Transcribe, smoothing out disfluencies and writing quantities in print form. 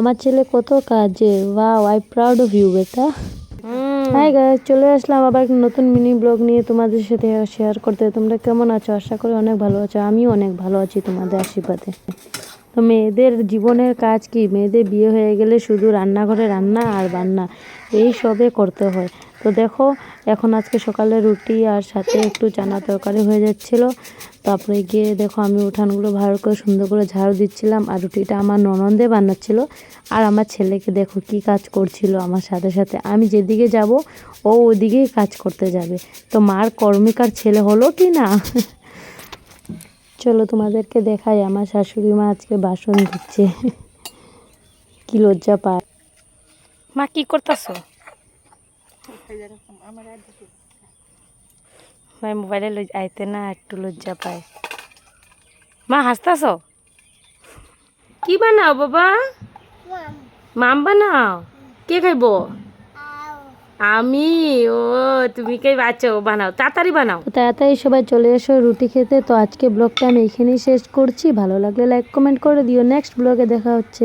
আমার ছেলে কত কাজে, wow, I proud of you বেটা। হাই গাইস, চলে আসলাম আবার একটা নতুন মিনি ব্লগ নিয়ে তোমাদের সাথে শেয়ার করতে। তোমরা কেমন আছো? আশা করি অনেক ভালো আছো। আমিও অনেক ভালো আছি তোমাদের আশীর্বাদে। তো মেয়েদের জীবনের কাজ কি? মেয়েদের বিয়ে হয়ে গেলে শুধু রান্নাঘরে রান্না আর বান্না এই সবে করতে হয়। তো দেখো, এখন আজকে সকালে রুটি আর সাথে একটু চানা তরকারি হয়ে যাচ্ছিল। তারপরে গিয়ে দেখো আমি উঠানগুলো ভালো করে সুন্দর করে ঝাড়ু দিচ্ছিলাম, আর রুটিটা আমার ননদে বানাচ্ছিল। আর আমার ছেলেকে দেখো কি কাজ করছিল আমার সাথে সাথে। আমি যেদিকে যাব ও ওদিকেই কাজ করতে যাবে। তো মার কর্মিকার ছেলে হলো কি না? চলো তোমাদেরকে দেখাই আমার শাশুড়ি মা আজকে বাসন ধুচ্ছে। কি লজ্জা পায়। মা কি করতেছো? ভাই মোবাইলে আইতে না একটু লজ্জা পায়। মা হাসতেছ? কি বানাও বাবা? মাম বানাও? কে খাইব? আমি। ও, তুমি কে বাঁচো? বানাও, তাড়াতাড়ি বানাও। তাড়াতাড়ি সবাই চলে এসো রুটি খেতে। তো আজকে ব্লগটা আমি এখানেই শেষ করছি। ভালো লাগলে লাইক কমেন্ট করে দিও। নেক্সট ব্লগে দেখা হচ্ছে।